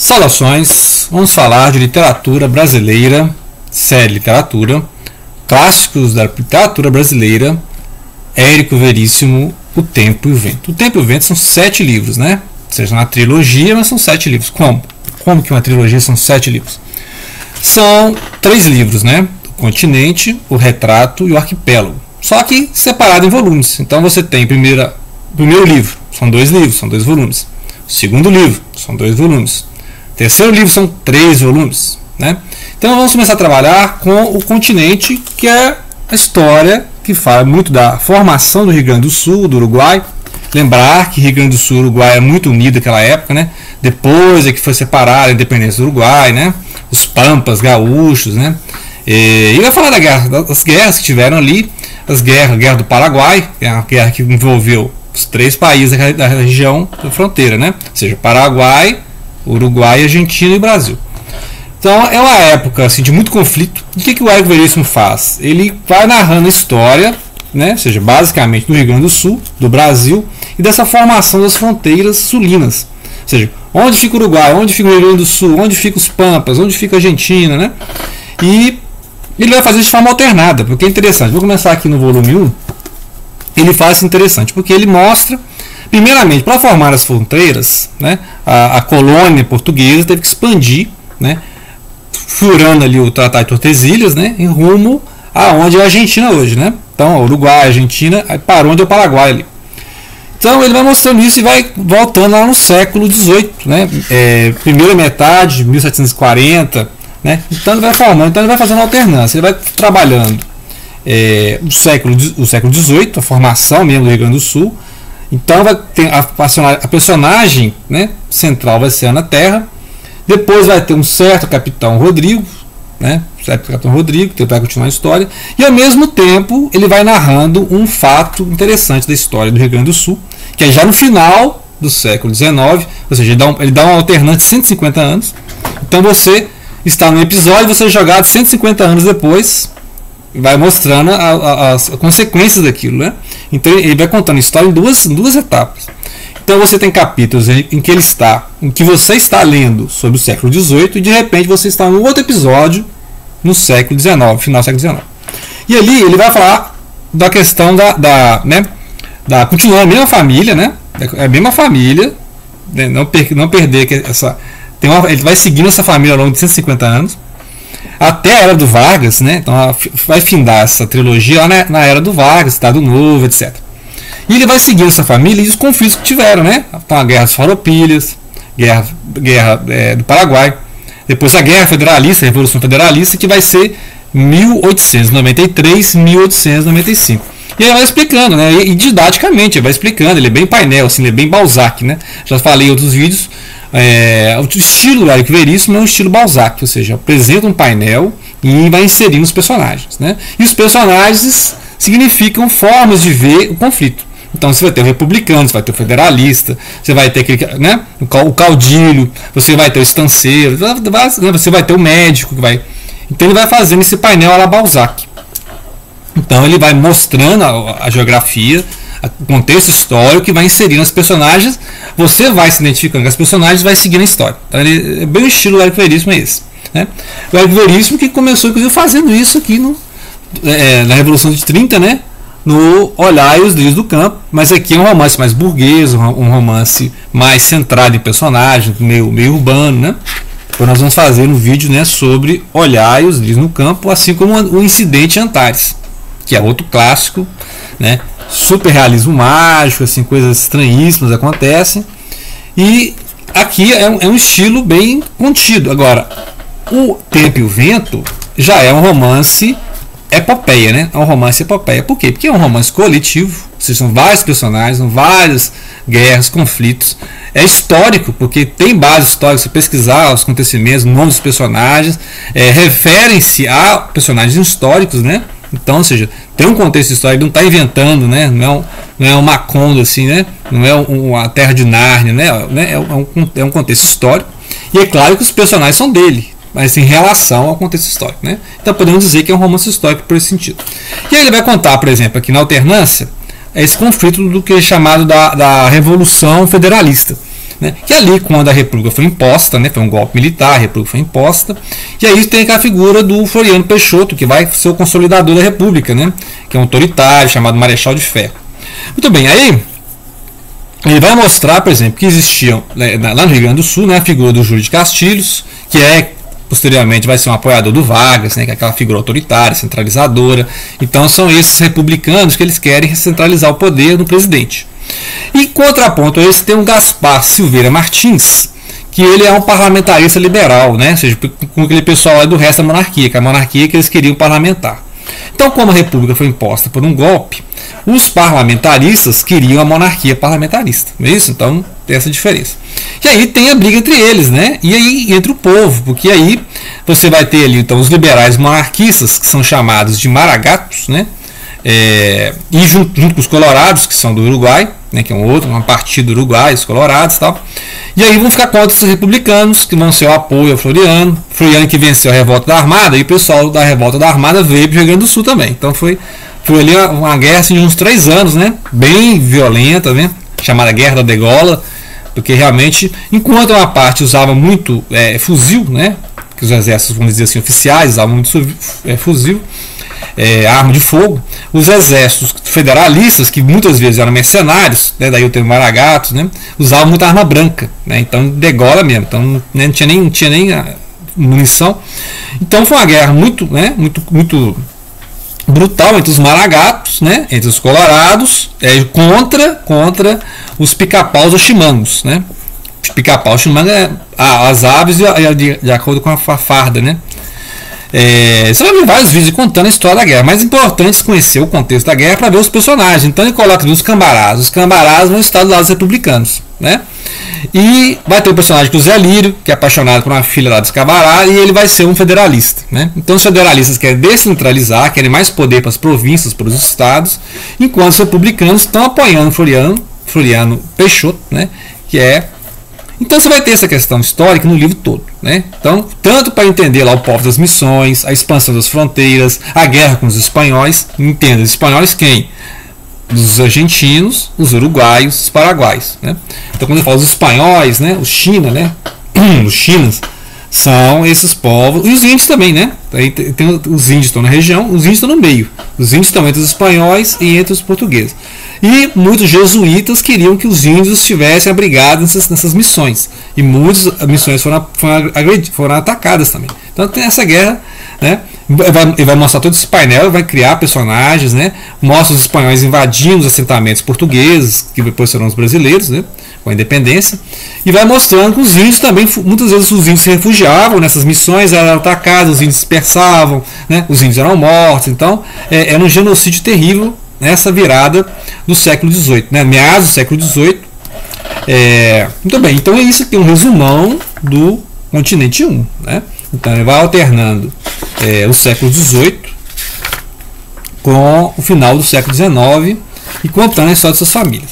Saudações, vamos falar de literatura brasileira, série Literatura, clássicos da literatura brasileira, Érico Veríssimo, O Tempo e o Vento. O Tempo e o Vento são 7 livros, né? Ou seja, uma trilogia, mas são 7 livros. Como que uma trilogia são 7 livros? São 3 livros, né? O Continente, o Retrato e o Arquipélago. Só que separado em volumes. Então você tem primeiro livro, são 2 livros, são 2 volumes. O segundo livro, são 2 volumes. O terceiro livro são 3 volumes, né? Então vamos começar a trabalhar com o Continente, que é a história que fala muito da formação do Rio Grande do Sul, do Uruguai. Lembrar que Rio Grande do Sul e Uruguai é muito unido naquela época, né? Depois é que foi separada a independência do Uruguai, né? Os pampas, gaúchos, né? E vai falar das guerras que tiveram ali, a guerra do Paraguai, que é uma guerra que envolveu os 3 países da região da fronteira, né? Ou seja, Paraguai, Uruguai, Argentina e Brasil. Então é uma época assim, de muito conflito. O que o Érico Veríssimo faz? Ele vai narrando a história, né? Ou seja, basicamente do Rio Grande do Sul, do Brasil e dessa formação das fronteiras sulinas. Ou seja, onde fica o Uruguai, onde fica o Rio Grande do Sul, onde fica os Pampas, onde fica a Argentina, né? E ele vai fazer isso de forma alternada, porque é interessante. Vou começar aqui no volume 1. Ele faz isso interessante, porque ele mostra, primeiramente, para formar as fronteiras, né, a colônia portuguesa teve que expandir, né, furando ali o Tratado de Tordesilhas, né, em rumo aonde é a Argentina hoje, né? Então, Uruguai, Argentina, aí parou onde é o Paraguai ali. Então ele vai mostrando isso e vai voltando lá no século XVIII, né? Primeira metade, 1740, né? Então ele vai formando, então ele vai fazendo alternância, ele vai trabalhando o século XVIII, a formação mesmo do Rio Grande do Sul. Então vai ter a personagem, né, central vai ser Ana Terra. Depois vai ter um certo Capitão Rodrigo, né? Certo Capitão Rodrigo, que vai continuar a história. E ao mesmo tempo ele vai narrando um fato interessante da história do Rio Grande do Sul, que é já no final do século XIX, ou seja, ele dá uma alternância de 150 anos. Então você está no episódio, você é jogado 150 anos depois, vai mostrando as consequências daquilo, né? Então ele vai contando a história em duas etapas. Então você tem capítulos em que você está lendo sobre o século XVIII e de repente você está em outro episódio no século XIX, final do século XIX. E ali ele vai falar da questão continuar a mesma família, né? É a mesma família, né? Não perder essa. Ele vai seguindo essa família ao longo de 150 anos. Até a era do Vargas, né? Então vai findar essa trilogia lá na era do Vargas, Estado Novo, etc. E ele vai seguindo essa família e os conflitos que tiveram, né? Então a Guerra das Farroupilhas, guerra do Paraguai, depois a Guerra Federalista, a Revolução Federalista, que vai ser 1893-1895. E ele vai explicando, né? E didaticamente, ele vai explicando, ele é bem painel, assim, ele é bem Balzac, né? Já falei em outros vídeos. O estilo do Érico Veríssimo é um estilo Balzac, ou seja, apresenta um painel e vai inserindo os personagens, né? E os personagens significam formas de ver o conflito. Então você vai ter o republicano, você vai ter o federalista, você vai ter aquele, né, o caudilho, você vai ter o estanceiro, você vai ter o médico que vai. Então ele vai fazendo esse painel à la Balzac. Então ele vai mostrando a geografia, o contexto histórico, que vai inserindo os personagens. Você vai se identificando com os personagens e vai seguindo a história. Então ele é bem o estilo do Érico Veríssimo, é esse, né? O Érico Veríssimo que começou inclusive fazendo isso aqui na Revolução de 30, né? No Olhai os Livros do Campo, mas aqui é um romance mais burguês, um romance mais centrado em personagens, meio urbano, né? Então nós vamos fazer um vídeo, né, sobre Olhai os Livros no Campo, assim como o Incidente Antares, que é outro clássico, né? Super realismo mágico, assim, coisas estranhíssimas acontecem. E aqui é um estilo bem contido. Agora, O Tempo e o Vento já é um romance epopeia, né? É um romance epopeia. Por quê? Porque é um romance coletivo, ou seja, são vários personagens, são várias guerras, conflitos. É histórico, porque tem base histórica, se pesquisar os acontecimentos, os nomes dos personagens, referem-se a personagens históricos, né? Então, ou seja, tem um contexto histórico, não está inventando, né? Não é um Macondo, assim, né? Não é a Terra de Nárnia, né? É um contexto histórico. E é claro que os personagens são dele, mas em relação ao contexto histórico, né? Então podemos dizer que é um romance histórico por esse sentido. E aí ele vai contar, por exemplo, aqui na alternância, esse conflito do que é chamado da Revolução Federalista. né? Que ali, quando a República foi imposta, né? Foi um golpe militar, a República foi imposta, e aí tem aquela figura do Floriano Peixoto, que vai ser o consolidador da República, né? Que é um autoritário, chamado Marechal de Ferro. Muito bem, aí ele vai mostrar, por exemplo, que existiam lá no Rio Grande do Sul, né, a figura do Júlio de Castilhos, que posteriormente vai ser um apoiador do Vargas, né, que é aquela figura autoritária, centralizadora. Então são esses republicanos que eles querem centralizar o poder no presidente. E em contraponto a esse tem um Gaspar Silveira Martins, que ele é um parlamentarista liberal, né, ou seja, com aquele pessoal do resto da monarquia, que é a monarquia que eles queriam parlamentar. Então, como a República foi imposta por um golpe, os parlamentaristas queriam a monarquia parlamentarista. Não é isso? Então, tem essa diferença. E aí tem a briga entre eles, né? E aí entre o povo, porque aí você vai ter ali então os liberais monarquistas, que são chamados de maragatos, né? E junto com os colorados, que são do Uruguai, né? Que é um partido uruguai, os colorados e tal. E aí vão ficar contra os republicanos, que vão ser o apoio ao Floriano. Floriano que venceu a revolta da Armada, e o pessoal da revolta da Armada veio para o Rio Grande do Sul também. Então foi ali uma guerra assim, de uns 3 anos, né? Bem violenta, né? Chamada Guerra da Degola, porque realmente, enquanto uma parte usava muito fuzil, né? Que os exércitos, vamos dizer assim, oficiais usavam muito fuzil, arma de fogo, os exércitos federalistas, que muitas vezes eram mercenários, né, daí o termo maragatos, né, usavam muita arma branca, né, então degola mesmo, então né, não tinha nem munição. Então foi uma guerra muito brutal entre os maragatos, né, entre os colorados, contra os pica-paus ou chimangos, né. Pica-pau, chimanga é as aves de acordo com a farda, né. Você vai ver vários vídeos contando a história da guerra, mas é importante conhecer o contexto da guerra para ver os personagens. Então ele coloca ali os cambarás vão estar do lado dos republicanos, né? E vai ter o personagem do Zé Lírio, que é apaixonado por uma filha lá dos Camará, e ele vai ser um federalista, né? Então os federalistas querem descentralizar, querem mais poder para as províncias, para os estados, enquanto os republicanos estão apoiando Floriano Peixoto, né? Então você vai ter essa questão histórica no livro todo, né? Então, tanto para entender lá o povo das missões, a expansão das fronteiras, a guerra com os espanhóis, entenda, os espanhóis quem? Os argentinos, os uruguaios, os paraguaios, né? Então quando eu falo os espanhóis, né? Os China, né? Os chinas são esses povos, e os índios também, né? Tem os índios estão na região, os índios estão no meio. Os índios estão entre os espanhóis e entre os portugueses. E muitos jesuítas queriam que os índios estivessem abrigados nessas missões. E muitas missões foram atacadas também. Então tem essa guerra, né? Ele vai mostrar todo esse painel, vai criar personagens, né? Mostra os espanhóis invadindo os assentamentos portugueses, que depois serão os brasileiros, né? Com a independência. E vai mostrando que os índios também, muitas vezes os índios se refugiavam nessas missões, eram atacados, os índios dispersavam, né? Os índios eram mortos. Então era um genocídio terrível nessa virada do século XVIII, né? Meados do século XVIII. Muito bem, então é isso aqui, um resumão do continente 1, né? Então ele vai alternando o século XVIII com o final do século XIX e contando a história de suas famílias.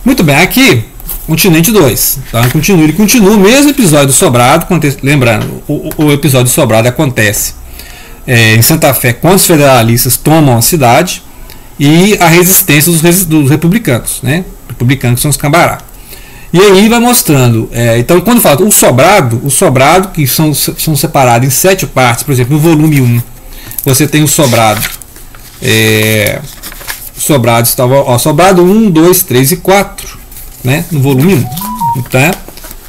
Muito bem, aqui continente 2, então ele continua o mesmo episódio do Sobrado, lembrando, o episódio do Sobrado acontece em Santa Fé, quando os federalistas tomam a cidade, e a resistência dos republicanos, né? Republicanos são os Cambará. E aí vai mostrando, então quando fala o sobrado que são separados em 7 partes, por exemplo, no volume 1, você tem o sobrado. Sobrado estava, sobrado 1, 2, 3 e 4, né? No volume 1.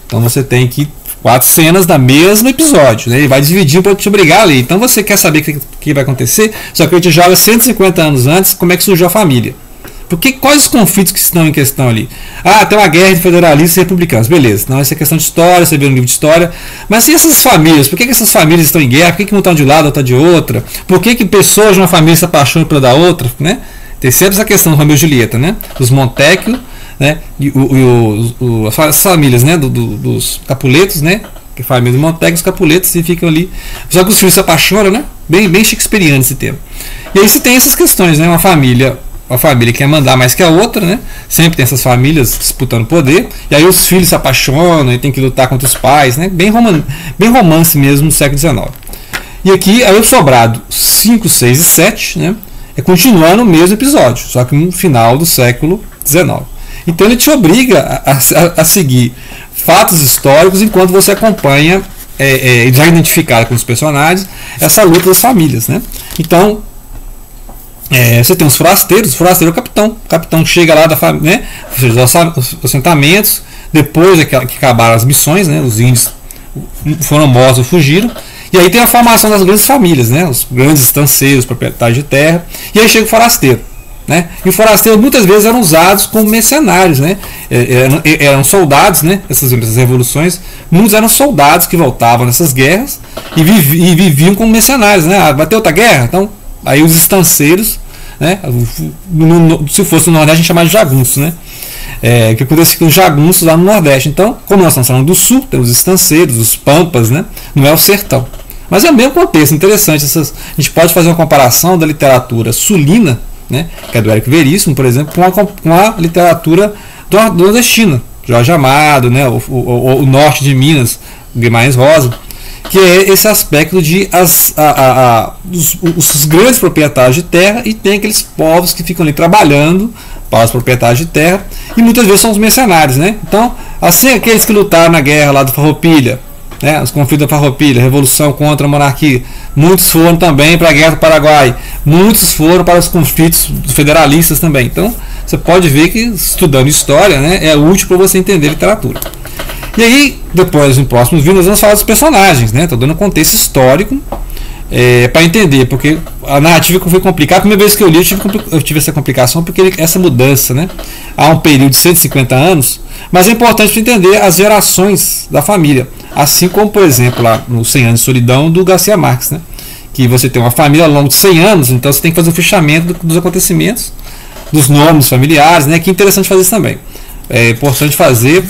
Então você tem aqui 4 cenas da mesmo episódio, né? Ele vai dividir para te obrigar a ler. Então você quer saber o que vai acontecer, só que ele te joga 150 anos antes como é que surgiu a família. Porque quais os conflitos que estão em questão ali? Tem uma guerra de federalistas e republicanos, beleza. Não, essa é questão de história, você vê no livro de história. Mas e essas famílias? Por que essas famílias estão em guerra? Por que um está de um lado, outra de outra? Por que pessoas de uma família se apaixonam pela da outra? Né? Tem sempre essa questão do Romeu e Julieta, né? Os Montecchio, né? E as famílias, né? Dos Capuletos, né? Que faz mesmo Montecchio, os Capuletos, e ficam ali. Só que os filhos se apaixonam, né? Bem shakespeariano esse tema. E aí se tem essas questões, né? Uma família quer mandar mais que a outra, né? Sempre tem essas famílias disputando poder, e aí os filhos se apaixonam e tem que lutar contra os pais, né? Bem romance mesmo no século XIX. E aqui aí o sobrado 5, 6 e 7, né? Continuando o mesmo episódio, só que no final do século XIX. Então ele te obriga a seguir fatos históricos enquanto você acompanha já identificado com os personagens essa luta das famílias, né? Então você tem os forasteiros. O forasteiro é o capitão chega lá da família, né? Ou seja, os assentamentos, depois que acabaram as missões, né? Os índios foram mortos ou fugiram. E aí tem a formação das grandes famílias, né? Os grandes estanceiros, proprietários de terra. E aí chega o forasteiro, né? E o forasteiro muitas vezes eram usados como mercenários, né? Eram soldados, né? Essas revoluções, muitos eram soldados que voltavam nessas guerras e viviam como mercenários, né? Bateu outra guerra, então aí os estanceiros, né? Se fosse no Nordeste a gente chamava de jagunços, né? Que acontece com os jagunços lá no Nordeste. Então, como nós estamos falando do Sul, tem os estanceiros, os pampas, né? Não é o sertão. Mas é o mesmo contexto, interessante. A gente pode fazer uma comparação da literatura sulina, né, que é do Érico Veríssimo, por exemplo, com a literatura nordestina, Jorge Amado, né, o norte de Minas, Guimarães Rosa, que é esse aspecto de os grandes proprietários de terra, e tem aqueles povos que ficam ali trabalhando para os proprietários de terra, e muitas vezes são os mercenários, né? Então, assim, aqueles que lutaram na guerra lá do Farroupilha, né, os conflitos da Farroupilha, revolução contra a monarquia, muitos foram também para a guerra do Paraguai, muitos foram para os conflitos federalistas também. Então você pode ver que estudando história, né, é útil para você entender literatura. E aí depois, no próximo vídeo, nós vamos falar dos personagens, né? Estou dando um contexto histórico para entender, porque a narrativa foi complicada. A primeira vez que eu li eu tive essa complicação, porque essa mudança, né, há um período de 150 anos, mas é importante para entender as gerações da família, assim como, por exemplo, lá no 100 anos de solidão do Garcia Marques, né, que você tem uma família ao longo de 100 anos, então você tem que fazer um fichamento dos acontecimentos, dos nomes familiares, né, que é interessante fazer isso também. É importante fazer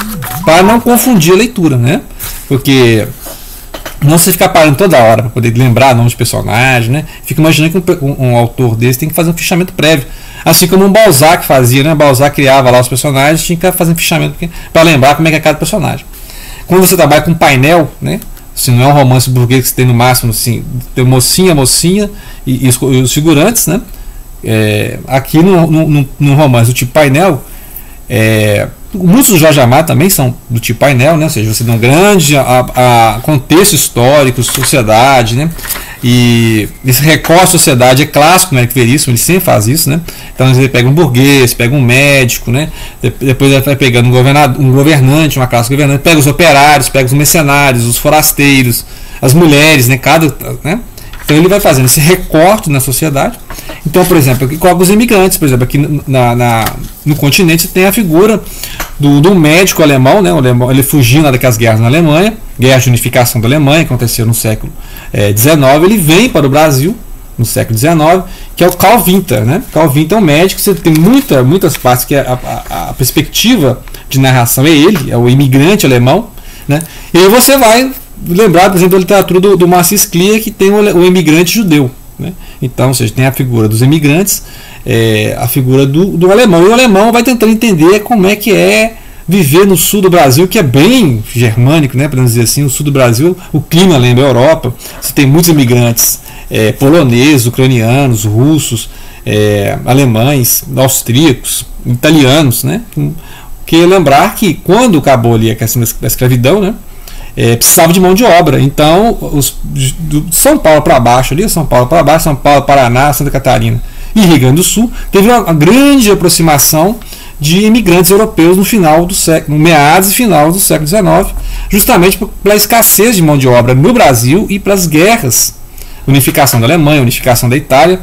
para não confundir a leitura, né, porque não se ficar parando toda hora para poder lembrar nome de personagem, né? Fica imaginando que um autor desse tem que fazer um fichamento prévio. Assim como um Balzac fazia, né? Balzac criava lá os personagens, tinha que fazer um fichamento para lembrar como é que é cada personagem. Quando você trabalha com painel, né? Se não é um romance burguês que você tem no máximo assim, tem mocinha e os figurantes, né? Aqui no romance do tipo painel, muitos do Jorge Amado também são do tipo painel, né? Ou seja, você dá um grande contexto histórico, sociedade, né? E esse recorte de sociedade é clássico, né? Veríssimo, ele sempre faz isso, né? Então ele pega um burguês, pega um médico, né? Depois ele vai pegando um governante, uma classe governante, pega os operários, pega os mercenários, os forasteiros, as mulheres, né? Né? Então ele vai fazendo esse recorte na sociedade. Então, por exemplo, aqui coloca os imigrantes, por exemplo, aqui no continente você tem a figura do médico alemão, né? Ele fugindo daquelas guerras na Alemanha, guerra de unificação da Alemanha, que aconteceu no século XIX, ele vem para o Brasil no século XIX, que é o Carl Winter, né? Carl Winter é um médico, você tem muitas partes que a perspectiva de narração é ele, é o imigrante alemão, né? E aí você vai lembrar, por exemplo, da literatura do Marcis Clear, que tem o imigrante judeu, né? Então, ou seja, tem a figura dos imigrantes, a figura do alemão, e o alemão vai tentando entender como é que é viver no sul do Brasil, que é bem germânico, né, podemos dizer assim. O sul do Brasil, o clima lembra a Europa, você tem muitos imigrantes poloneses, ucranianos, russos, alemães, austríacos, italianos, né? Que lembrar que quando acabou ali a questão da escravidão, né, precisava de mão de obra. Então, São Paulo para baixo, São Paulo, Paraná, Santa Catarina e Rio Grande do Sul, teve uma grande aproximação de imigrantes europeus no meados e final do século XIX, justamente pela escassez de mão de obra no Brasil e pelas guerras, unificação da Alemanha, unificação da Itália,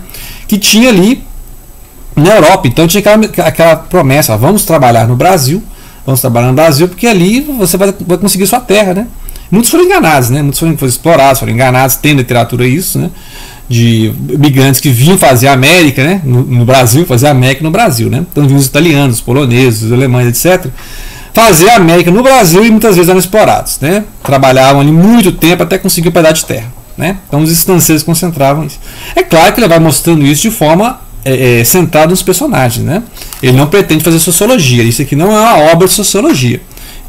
que tinha ali na Europa. Então tinha aquela promessa: vamos trabalhar no Brasil, porque ali você vai conseguir sua terra, né? Muitos foram enganados, né? Muitos foram explorados, foram enganados. Tem na literatura isso, né? De imigrantes que vinham fazer a América, né? No Brasil, fazer a América no Brasil, né? Então vinham os italianos, os poloneses, os alemães, etc. Fazer a América no Brasil, e muitas vezes eram explorados, né? Trabalhavam ali muito tempo até conseguir um pedaço de terra, né? Então os estanceiros concentravam isso. É claro que ele vai mostrando isso de forma centrada nos personagens, né? Ele não pretende fazer sociologia. Isso aqui não é uma obra de sociologia.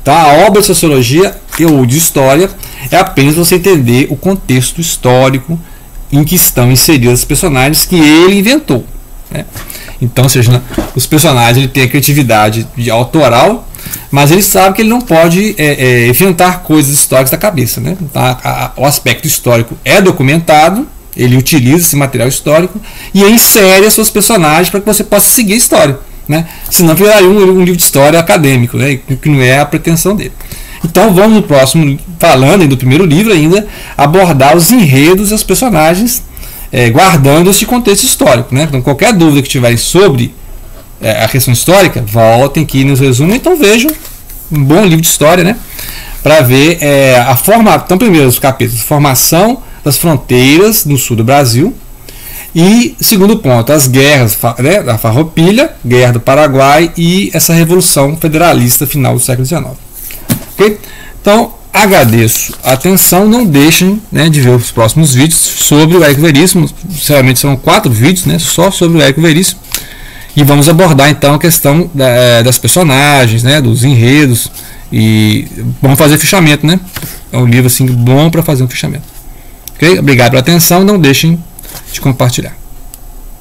Então a obra de sociologia ou de história é apenas você entender o contexto histórico em que estão inseridos os personagens que ele inventou, né? Então, ou seja, os personagens têm a criatividade autoral mas ele sabe que ele não pode inventar coisas históricas da cabeça, né? O aspecto histórico é documentado, ele utiliza esse material histórico e insere seus personagens para que você possa seguir a história, né? Senão viraria um livro de história acadêmico, né? Que não é a pretensão dele. Então vamos no próximo, falando do primeiro livro ainda, abordar os enredos e os personagens, guardando esse contexto histórico, né? Então qualquer dúvida que tiverem sobre a questão histórica, voltem aqui nos resumos, então vejam um bom livro de história, né? Para ver a formação. Então, primeiro os capítulos, formação das fronteiras no sul do Brasil, e segundo ponto, as guerras, né, da Farroupilha, Guerra do Paraguai e essa Revolução Federalista final do século XIX. Okay? Então, agradeço a atenção, não deixem, né, de ver os próximos vídeos sobre o Érico Veríssimo, sinceramente são 4 vídeos, né, só sobre o Érico Veríssimo. E vamos abordar então a questão das personagens, né, dos enredos, e vamos fazer fichamento, né? É um livro assim bom para fazer um fichamento. Ok? Obrigado pela atenção, não deixem de compartilhar.